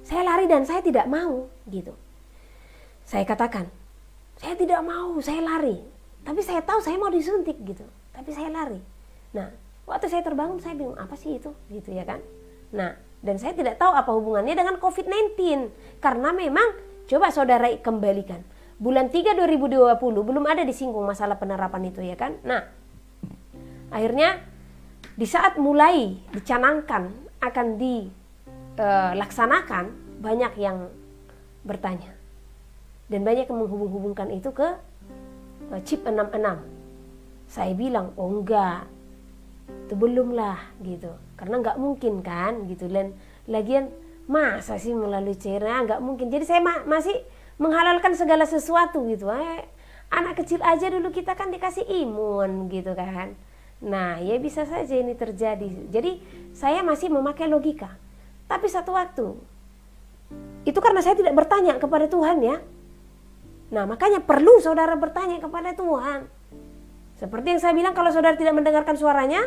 Saya lari dan saya tidak mau gitu. Saya katakan, saya tidak mau, saya lari. Tapi saya tahu saya mau disuntik gitu. Tapi saya lari. Nah, waktu saya terbangun saya bingung apa sih itu gitu ya kan. Nah, dan saya tidak tahu apa hubungannya dengan COVID-19. Karena memang, coba saudara kembalikan. Bulan 3 2020 belum ada disinggung masalah penerapan itu ya kan. Nah, akhirnya di saat mulai dicanangkan akan dilaksanakan, banyak yang bertanya. Dan banyak yang menghubung-hubungkan itu ke chip 66. Saya bilang, oh enggak, itu belum lah gitu. Karena enggak mungkin kan gitu. Dan lagian masa sih melalui cairan, enggak mungkin. Jadi saya masih menghalalkan segala sesuatu gitu. Anak kecil aja dulu kita kan dikasih imun gitu kan. Nah ya bisa saja ini terjadi. Jadi saya masih memakai logika. Tapi satu waktu, itu karena saya tidak bertanya kepada Tuhan ya. Nah makanya perlu saudara bertanya kepada Tuhan. Seperti yang saya bilang, kalau saudara tidak mendengarkan suaranya,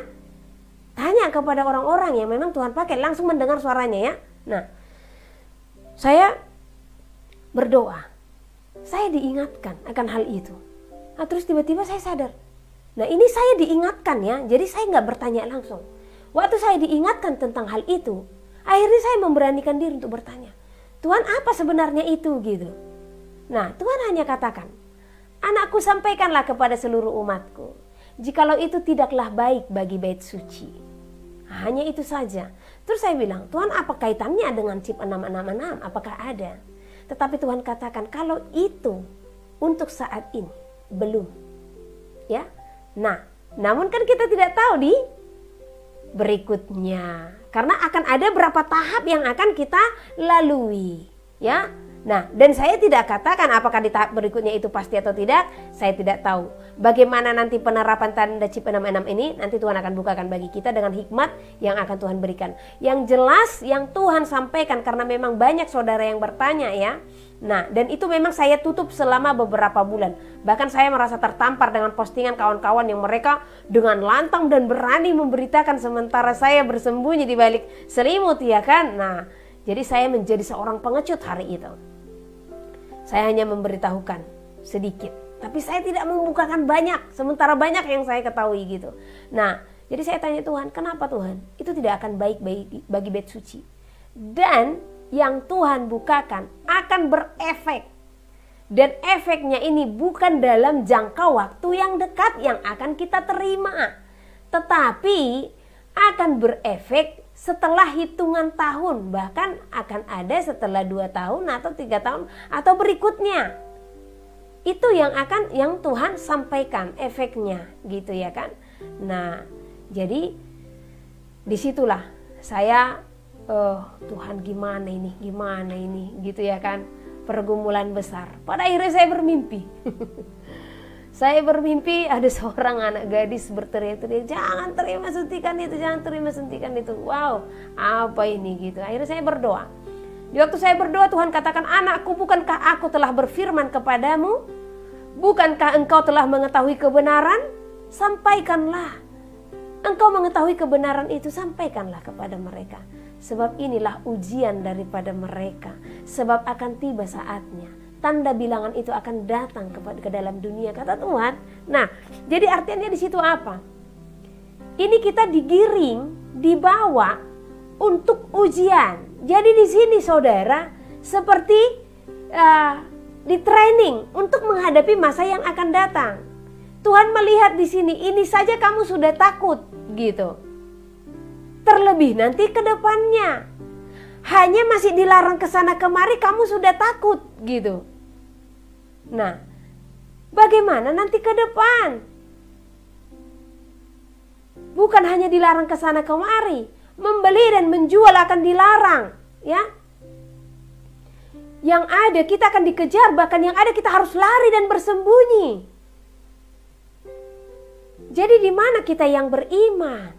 tanya kepada orang-orang yang memang Tuhan pakai langsung mendengar suaranya ya. Nah, saya berdoa, saya diingatkan akan hal itu. Nah, terus tiba-tiba saya sadar. Nah, ini saya diingatkan ya, jadi saya nggak bertanya langsung. Waktu saya diingatkan tentang hal itu, akhirnya saya memberanikan diri untuk bertanya, Tuhan apa sebenarnya itu gitu. Nah, Tuhan hanya katakan, Anakku, sampaikanlah kepada seluruh umatku, jikalau itu tidaklah baik bagi bait suci. Hanya itu saja. Terus saya bilang, Tuhan, apa kaitannya dengan chip 666? Apakah ada? Tetapi Tuhan katakan, kalau itu untuk saat ini belum. Ya. Nah, namun kan kita tidak tahu di berikutnya. Karena akan ada berapa tahap yang akan kita lalui. Ya. Nah, dan saya tidak katakan apakah di tahap berikutnya itu pasti atau tidak, saya tidak tahu. Bagaimana nanti penerapan tanda chip 66 ini, nanti Tuhan akan bukakan bagi kita dengan hikmat yang akan Tuhan berikan. Yang jelas, yang Tuhan sampaikan, karena memang banyak saudara yang bertanya ya. Nah, dan itu memang saya tutup selama beberapa bulan. Bahkan saya merasa tertampar dengan postingan kawan-kawan yang mereka dengan lantang dan berani memberitakan sementara saya bersembunyi di balik selimut, ya kan. Nah, jadi saya menjadi seorang pengecut hari itu. Saya hanya memberitahukan sedikit, tapi saya tidak membukakan banyak, sementara banyak yang saya ketahui gitu. Nah, jadi saya tanya Tuhan, kenapa Tuhan? Itu tidak akan baik bagi bait suci. Dan yang Tuhan bukakan akan berefek. Dan efeknya ini bukan dalam jangka waktu yang dekat yang akan kita terima, tetapi akan berefek setelah hitungan tahun, bahkan akan ada setelah 2 tahun atau 3 tahun atau berikutnya. Itu yang Tuhan sampaikan efeknya gitu ya kan. Nah, jadi disitulah saya Tuhan gimana ini gitu ya kan, pergumulan besar. Pada akhirnya saya bermimpi. Saya bermimpi ada seorang anak gadis berteriak-teriak, jangan terima suntikan itu, jangan terima suntikan itu. Wow, apa ini gitu. Akhirnya saya berdoa. Di waktu saya berdoa, Tuhan katakan, anakku, bukankah aku telah berfirman kepadamu? Bukankah engkau telah mengetahui kebenaran? Sampaikanlah. Engkau mengetahui kebenaran itu, sampaikanlah kepada mereka. Sebab inilah ujian daripada mereka. Sebab akan tiba saatnya tanda bilangan itu akan datang ke dalam dunia, kata Tuhan. Nah, jadi artinya di situ apa? Ini kita digiring, dibawa untuk ujian. Jadi di sini saudara seperti di training untuk menghadapi masa yang akan datang. Tuhan melihat di sini, ini saja kamu sudah takut gitu. Terlebih nanti ke depannya. Hanya masih dilarang ke sana kemari kamu sudah takut gitu. Nah, bagaimana nanti ke depan? Bukan hanya dilarang ke sana kemari, membeli dan menjual akan dilarang, ya. Yang ada kita akan dikejar, bahkan yang ada kita harus lari dan bersembunyi. Jadi di mana kita yang beriman?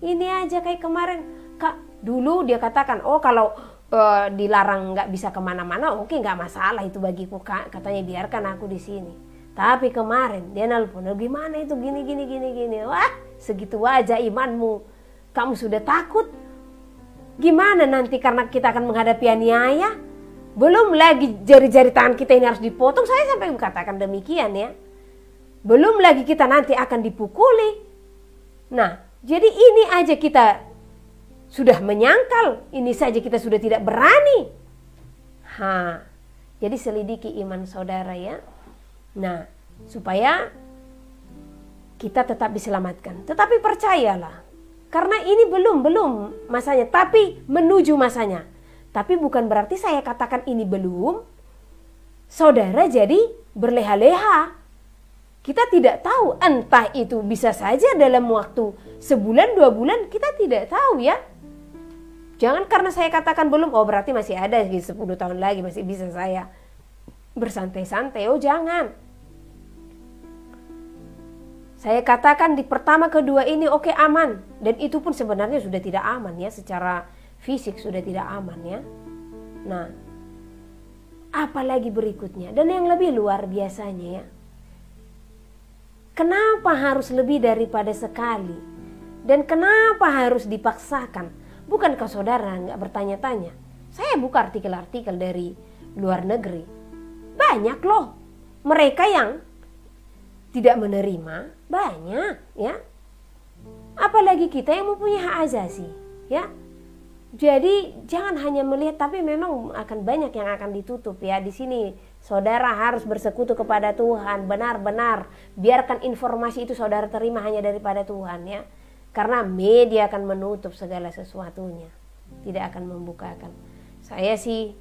Ini aja kayak kemarin, Kak, dulu dia katakan, oh kalau dilarang nggak bisa kemana-mana, oke nggak masalah itu bagiku, Kak, katanya biarkan aku di sini. Tapi kemarin dia nelpon, gimana itu gini. Wah, segitu aja imanmu, kamu sudah takut. Gimana nanti karena kita akan menghadapi aniaya? Belum lagi jari-jari tangan kita ini harus dipotong, saya sampai katakan demikian ya. Belum lagi kita nanti akan dipukuli. Nah, jadi ini aja kita sudah menyangkal, ini saja kita sudah tidak berani. Jadi selidiki iman saudara ya. Nah, supaya kita tetap diselamatkan. Tetapi percayalah, karena ini belum masanya, tapi menuju masanya. Tapi bukan berarti saya katakan ini belum, saudara jadi berleha-leha. Kita tidak tahu, entah itu bisa saja dalam waktu sebulan, 2 bulan, kita tidak tahu ya. Jangan karena saya katakan belum, oh berarti masih ada 10 tahun lagi, masih bisa saya bersantai-santai. Oh jangan. Saya katakan di pertama kedua ini oke, aman. Dan itu pun sebenarnya sudah tidak aman ya, secara fisik sudah tidak aman ya. Nah, apalagi berikutnya, dan yang lebih luar biasanya ya. Kenapa harus lebih daripada sekali? Dan kenapa harus dipaksakan? Bukankah saudara nggak bertanya-tanya? Saya buka artikel-artikel dari luar negeri. Banyak loh mereka yang tidak menerima, banyak ya. Apalagi kita yang mempunyai hak asasi ya. Jadi jangan hanya melihat, tapi memang akan banyak yang akan ditutup ya. Di sini Saudara harus bersekutu kepada Tuhan, benar-benar biarkan informasi itu saudara terima hanya daripada Tuhan ya. Karena media akan menutup segala sesuatunya, tidak akan membukakan. Saya sih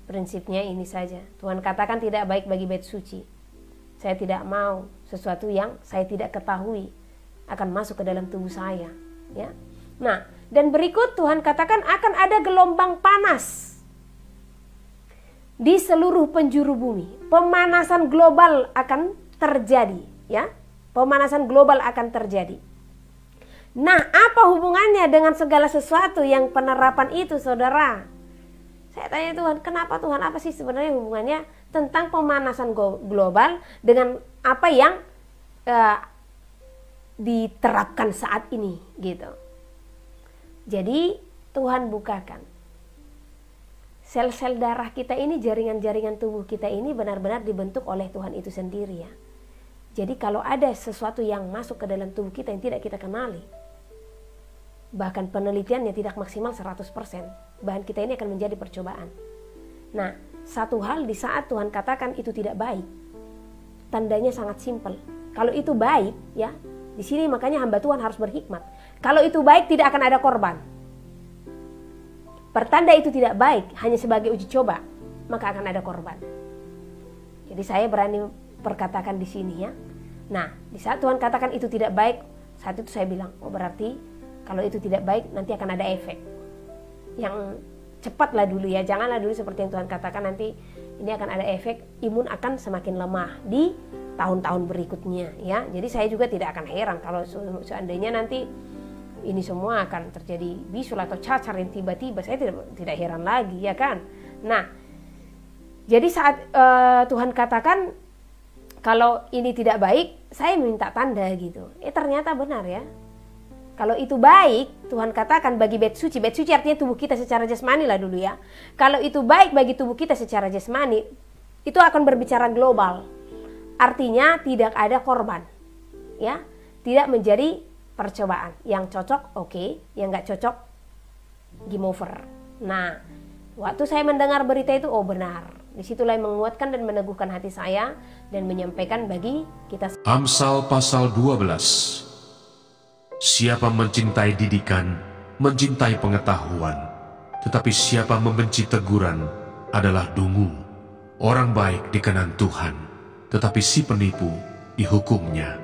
prinsipnya ini saja. Tuhan katakan tidak baik bagi bait suci. Saya tidak mau sesuatu yang saya tidak ketahui akan masuk ke dalam tubuh saya ya. Nah, dan berikut Tuhan katakan akan ada gelombang panas di seluruh penjuru bumi. Pemanasan global akan terjadi ya. Pemanasan global akan terjadi. Nah, apa hubungannya dengan segala sesuatu yang penerapan itu, saudara? Saya tanya Tuhan, kenapa Tuhan? Apa sih sebenarnya hubungannya tentang pemanasan global dengan apa yang diterapkan saat ini, gitu. Jadi Tuhan bukakan sel-sel darah kita ini, jaringan-jaringan tubuh kita ini benar-benar dibentuk oleh Tuhan itu sendiri ya. Jadi kalau ada sesuatu yang masuk ke dalam tubuh kita yang tidak kita kenali, bahkan penelitiannya tidak maksimal 100%, bahan kita ini akan menjadi percobaan. Nah, satu hal di saat Tuhan katakan itu tidak baik, tandanya sangat simpel. Kalau itu baik ya, di sini makanya hamba Tuhan harus berhikmat. Kalau itu baik tidak akan ada korban. Pertanda itu tidak baik hanya sebagai uji coba, maka akan ada korban. Jadi saya berani perkatakan di sini ya. Nah, di saat Tuhan katakan itu tidak baik, saat itu saya bilang, oh berarti kalau itu tidak baik nanti akan ada efek. Yang cepatlah dulu ya, janganlah dulu seperti yang Tuhan katakan nanti ini akan ada efek, imun akan semakin lemah di tahun-tahun berikutnya ya. Jadi saya juga tidak akan heran kalau seandainya nanti ini semua akan terjadi bisul atau cacar yang tiba-tiba, saya tidak heran lagi ya kan. Nah, jadi saat Tuhan katakan kalau ini tidak baik, saya minta tanda gitu. Ternyata benar ya. Kalau itu baik, Tuhan katakan bagi bait suci artinya tubuh kita secara jasmani lah dulu ya. Kalau itu baik bagi tubuh kita secara jasmani, itu akan berbicara global. Artinya tidak ada korban, ya, tidak menjadi percobaan. Yang cocok oke, yang nggak cocok game over. Nah, waktu saya mendengar berita itu, oh benar. Disitulah yang menguatkan dan meneguhkan hati saya dan menyampaikan bagi kita. Amsal pasal 12. Siapa mencintai didikan, mencintai pengetahuan, tetapi siapa membenci teguran adalah dungu. Orang baik dikenan Tuhan, tetapi si penipu dihukumnya.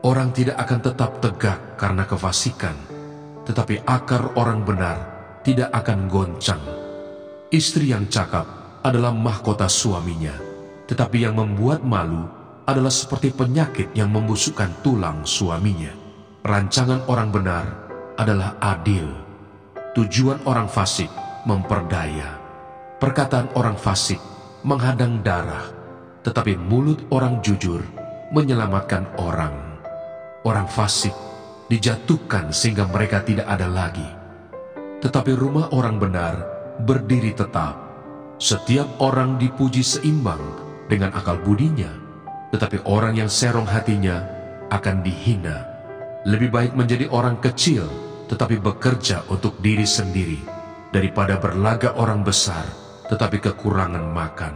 Orang tidak akan tetap tegak karena kefasikan, tetapi akar orang benar tidak akan goncang. Istri yang cakap adalah mahkota suaminya, tetapi yang membuat malu adalah seperti penyakit yang membusukkan tulang suaminya. Rancangan orang benar adalah adil, tujuan orang fasik memperdaya. Perkataan orang fasik menghadang darah, tetapi mulut orang jujur menyelamatkan orang. Orang fasik dijatuhkan sehingga mereka tidak ada lagi, tetapi rumah orang benar berdiri tetap. Setiap orang dipuji seimbang dengan akal budinya, tetapi orang yang serong hatinya akan dihina. Lebih baik menjadi orang kecil tetapi bekerja untuk diri sendiri daripada berlagak orang besar tetapi kekurangan makan.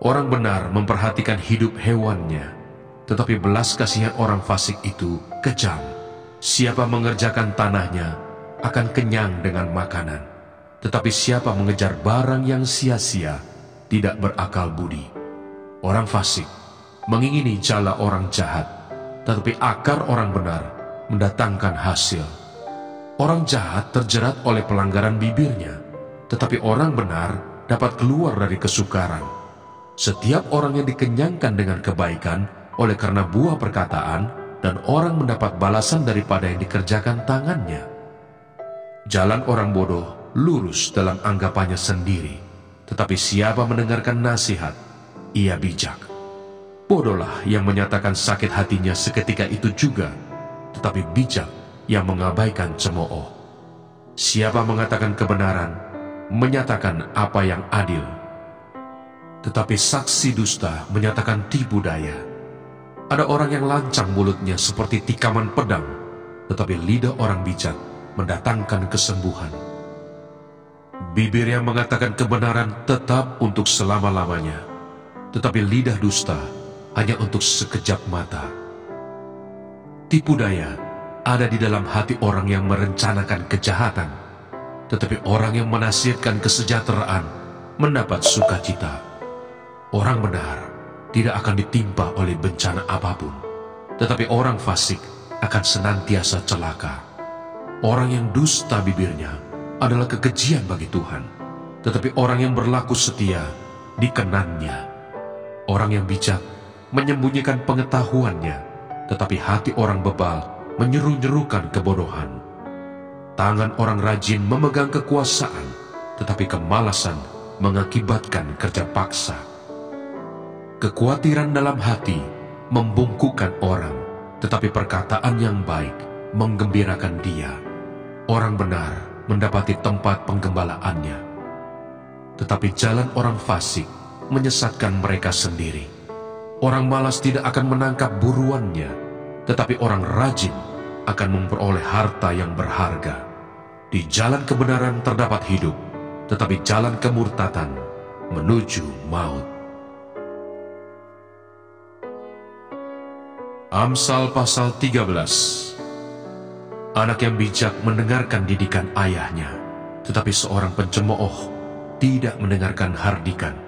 Orang benar memperhatikan hidup hewannya, tetapi belas kasihan orang fasik itu kejam. Siapa mengerjakan tanahnya akan kenyang dengan makanan, tetapi siapa mengejar barang yang sia-sia tidak berakal budi. Orang fasik mengingini jala orang jahat, tetapi akar orang benar mendatangkan hasil. Orang jahat terjerat oleh pelanggaran bibirnya, tetapi orang benar dapat keluar dari kesukaran. Setiap orang yang dikenyangkan dengan kebaikan oleh karena buah perkataan, dan orang mendapat balasan daripada yang dikerjakan tangannya. Jalan orang bodoh lurus dalam anggapannya sendiri, tetapi siapa mendengarkan nasihat, ia bijak. Bodohlah yang menyatakan sakit hatinya seketika itu juga, tetapi bijak yang mengabaikan cemooh. Siapa mengatakan kebenaran, menyatakan apa yang adil, tetapi saksi dusta menyatakan tipu daya. Ada orang yang lancang mulutnya seperti tikaman pedang, tetapi lidah orang bijak mendatangkan kesembuhan. Bibir yang mengatakan kebenaran tetap untuk selama-lamanya, tetapi lidah dusta hanya untuk sekejap mata. Tipu daya ada di dalam hati orang yang merencanakan kejahatan, tetapi orang yang menasihatkan kesejahteraan mendapat sukacita. Orang benar tidak akan ditimpa oleh bencana apapun, tetapi orang fasik akan senantiasa celaka. Orang yang dusta bibirnya adalah kekejian bagi Tuhan, tetapi orang yang berlaku setia dikenannya. Orang yang bijak menyembunyikan pengetahuannya, tetapi hati orang bebal menyeru-nyerukan kebodohan. Tangan orang rajin memegang kekuasaan, tetapi kemalasan mengakibatkan kerja paksa. Kekhawatiran dalam hati membungkukkan orang, tetapi perkataan yang baik menggembirakan dia. Orang benar mendapati tempat penggembalaannya, tetapi jalan orang fasik menyesatkan mereka sendiri. Orang malas tidak akan menangkap buruannya, tetapi orang rajin akan memperoleh harta yang berharga. Di jalan kebenaran terdapat hidup, tetapi jalan kemurtatan menuju maut. Amsal pasal 13. Anak yang bijak mendengarkan didikan ayahnya, tetapi seorang pencemooh tidak mendengarkan hardikan.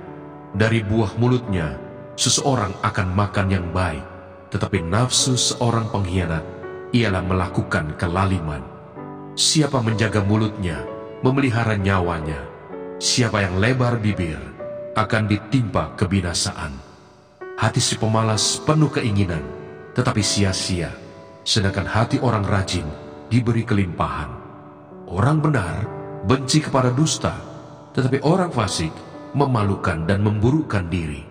Dari buah mulutnya seseorang akan makan yang baik, tetapi nafsu seorang pengkhianat ialah melakukan kelaliman. Siapa menjaga mulutnya memelihara nyawanya. Siapa yang lebar bibir akan ditimpa kebinasaan. Hati si pemalas penuh keinginan, tetapi sia-sia, sedangkan hati orang rajin diberi kelimpahan. Orang benar benci kepada dusta, tetapi orang fasik memalukan dan memburukkan diri.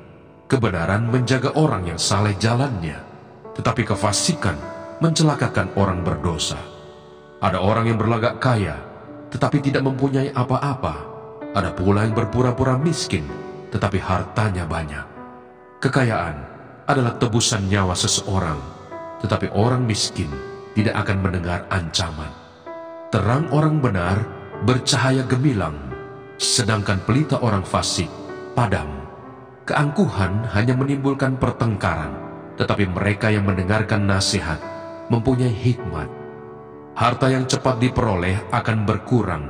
Kebenaran menjaga orang yang saleh jalannya, tetapi kefasikan mencelakakan orang berdosa. Ada orang yang berlagak kaya, tetapi tidak mempunyai apa-apa. Ada pula yang berpura-pura miskin, tetapi hartanya banyak. Kekayaan adalah tebusan nyawa seseorang, tetapi orang miskin tidak akan mendengar ancaman. Terang orang benar bercahaya gemilang, sedangkan pelita orang fasik padam. Keangkuhan hanya menimbulkan pertengkaran, tetapi mereka yang mendengarkan nasihat mempunyai hikmat. Harta yang cepat diperoleh akan berkurang,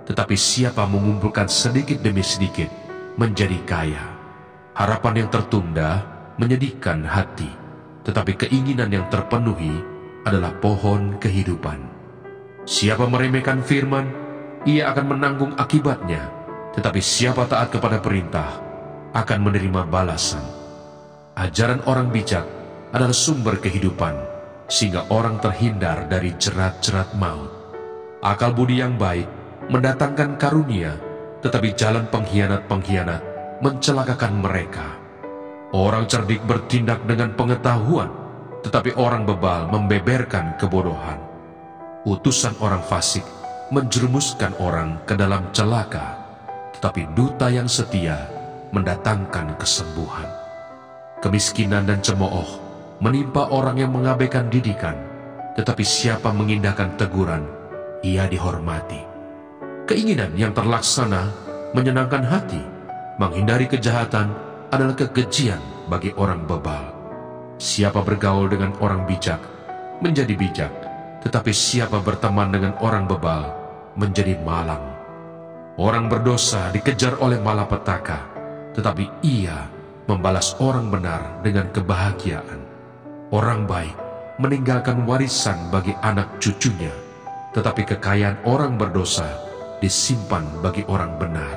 tetapi siapa mengumpulkan sedikit demi sedikit menjadi kaya. Harapan yang tertunda menyedihkan hati, tetapi keinginan yang terpenuhi adalah pohon kehidupan. Siapa meremehkan firman, ia akan menanggung akibatnya, tetapi siapa taat kepada perintah akan menerima balasan. Ajaran orang bijak adalah sumber kehidupan, sehingga orang terhindar dari jerat-jerat maut. Akal budi yang baik mendatangkan karunia, tetapi jalan pengkhianat-pengkhianat mencelakakan mereka. Orang cerdik bertindak dengan pengetahuan, tetapi orang bebal membeberkan kebodohan. Utusan orang fasik menjerumuskan orang ke dalam celaka, tetapi duta yang setia mendatangkan kesembuhan. Kemiskinan dan cemooh menimpa orang yang mengabaikan didikan, tetapi siapa mengindahkan teguran, ia dihormati. Keinginan yang terlaksana menyenangkan hati, menghindari kejahatan adalah kekejian bagi orang bebal. Siapa bergaul dengan orang bijak menjadi bijak, tetapi siapa berteman dengan orang bebal menjadi malang. Orang berdosa dikejar oleh malapetaka, tetapi ia membalas orang benar dengan kebahagiaan. Orang baik meninggalkan warisan bagi anak cucunya, tetapi kekayaan orang berdosa disimpan bagi orang benar.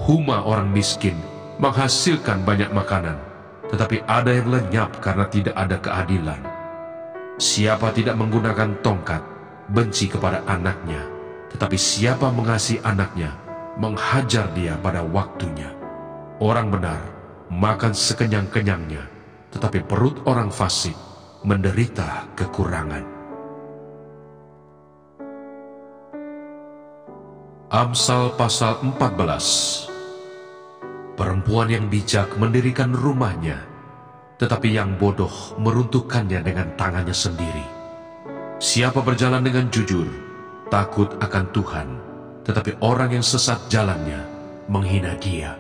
Huma orang miskin menghasilkan banyak makanan, tetapi ada yang lenyap karena tidak ada keadilan. Siapa tidak menggunakan tongkat, benci kepada anaknya, tetapi siapa mengasihi anaknya, menghajar dia pada waktunya. Orang benar makan sekenyang-kenyangnya, tetapi perut orang fasik menderita kekurangan. Amsal pasal 14. Perempuan yang bijak mendirikan rumahnya, tetapi yang bodoh meruntuhkannya dengan tangannya sendiri. Siapa berjalan dengan jujur, takut akan Tuhan, tetapi orang yang sesat jalannya menghina dia.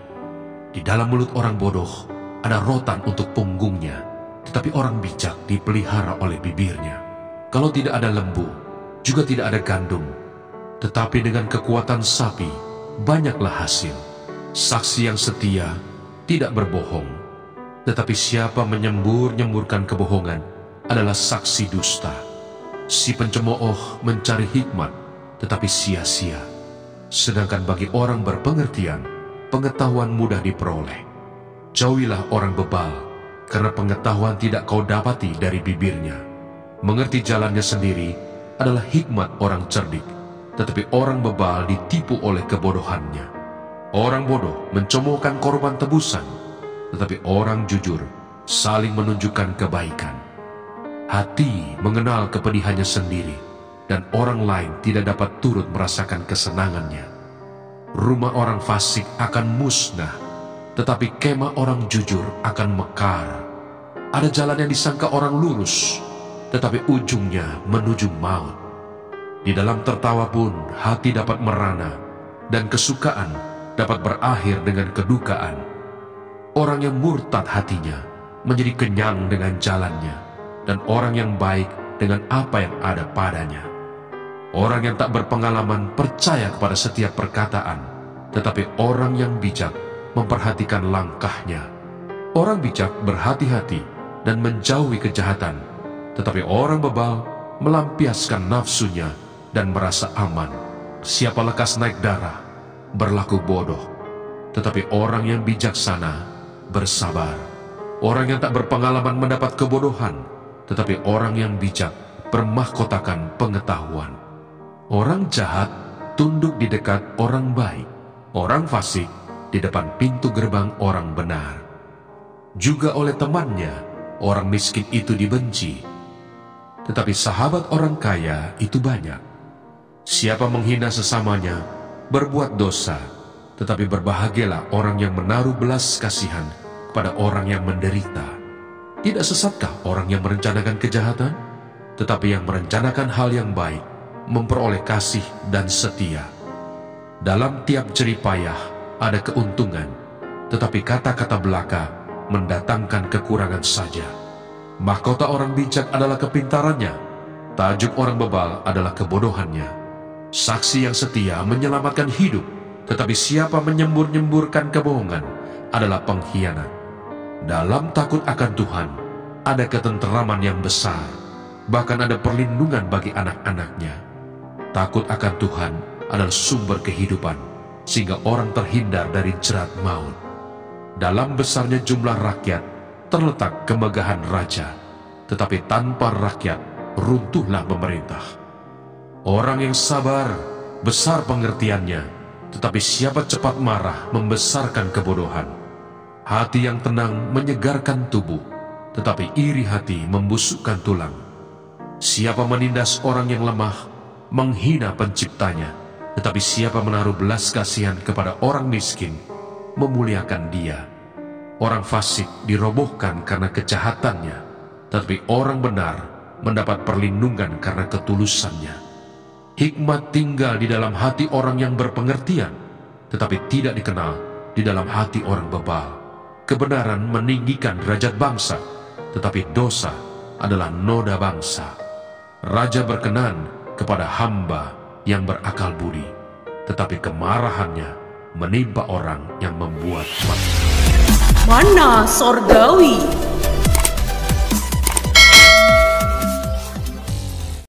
Di dalam mulut orang bodoh ada rotan untuk punggungnya, tetapi orang bijak dipelihara oleh bibirnya. Kalau tidak ada lembu, juga tidak ada gandum, tetapi dengan kekuatan sapi, banyaklah hasil. Saksi yang setia tidak berbohong, tetapi siapa menyembur-nyemburkan kebohongan adalah saksi dusta. Si pencemooh mencari hikmat, tetapi sia-sia. Sedangkan bagi orang berpengertian, pengetahuan mudah diperoleh. Jauhilah orang bebal, karena pengetahuan tidak kau dapati dari bibirnya. Mengerti jalannya sendiri adalah hikmat orang cerdik, tetapi orang bebal ditipu oleh kebodohannya. Orang bodoh mencemoohkan korban tebusan, tetapi orang jujur saling menunjukkan kebaikan. Hati mengenal kepedihannya sendiri, dan orang lain tidak dapat turut merasakan kesenangannya. Rumah orang fasik akan musnah, tetapi kemah orang jujur akan mekar. Ada jalan yang disangka orang lurus, tetapi ujungnya menuju maut. Di dalam tertawa pun hati dapat merana, dan kesukaan dapat berakhir dengan kedukaan. Orang yang murtad hatinya menjadi kenyang dengan jalannya, dan orang yang baik dengan apa yang ada padanya. Orang yang tak berpengalaman percaya kepada setiap perkataan, tetapi orang yang bijak memperhatikan langkahnya. Orang bijak berhati-hati dan menjauhi kejahatan, tetapi orang bebal melampiaskan nafsunya dan merasa aman. Siapa lekas naik darah, berlaku bodoh, tetapi orang yang bijaksana bersabar. Orang yang tak berpengalaman mendapat kebodohan, tetapi orang yang bijak bermahkotakan pengetahuan. Orang jahat tunduk di dekat orang baik, orang fasik di depan pintu gerbang orang benar. Juga oleh temannya, orang miskin itu dibenci, tetapi sahabat orang kaya itu banyak. Siapa menghina sesamanya, berbuat dosa, tetapi berbahagialah orang yang menaruh belas kasihan kepada orang yang menderita. Tidak sesatkah orang yang merencanakan kejahatan, tetapi yang merencanakan hal yang baik memperoleh kasih dan setia. Dalam tiap jerih payah ada keuntungan, tetapi kata-kata belaka mendatangkan kekurangan saja. Mahkota orang bijak adalah kepintarannya, tajuk orang bebal adalah kebodohannya. Saksi yang setia menyelamatkan hidup, tetapi siapa menyembur-nyemburkan kebohongan adalah pengkhianat. Dalam takut akan Tuhan ada ketenteraman yang besar, bahkan ada perlindungan bagi anak-anaknya. Takut akan Tuhan adalah sumber kehidupan, sehingga orang terhindar dari jerat maut. Dalam besarnya jumlah rakyat terletak kemegahan raja, tetapi tanpa rakyat runtuhlah pemerintah. Orang yang sabar besar pengertiannya, tetapi siapa cepat marah membesarkan kebodohan. Hati yang tenang menyegarkan tubuh, tetapi iri hati membusukkan tulang. Siapa menindas orang yang lemah menghina penciptanya, tetapi siapa menaruh belas kasihan kepada orang miskin memuliakan dia. Orang fasik dirobohkan karena kejahatannya, tetapi orang benar mendapat perlindungan karena ketulusannya. Hikmat tinggal di dalam hati orang yang berpengertian, tetapi tidak dikenal di dalam hati orang bebal. Kebenaran meninggikan derajat bangsa, tetapi dosa adalah noda bangsa. Raja berkenan kepada hamba yang berakal budi, tetapi kemarahannya menimpa orang yang membuat malu. Mana Sorgawi.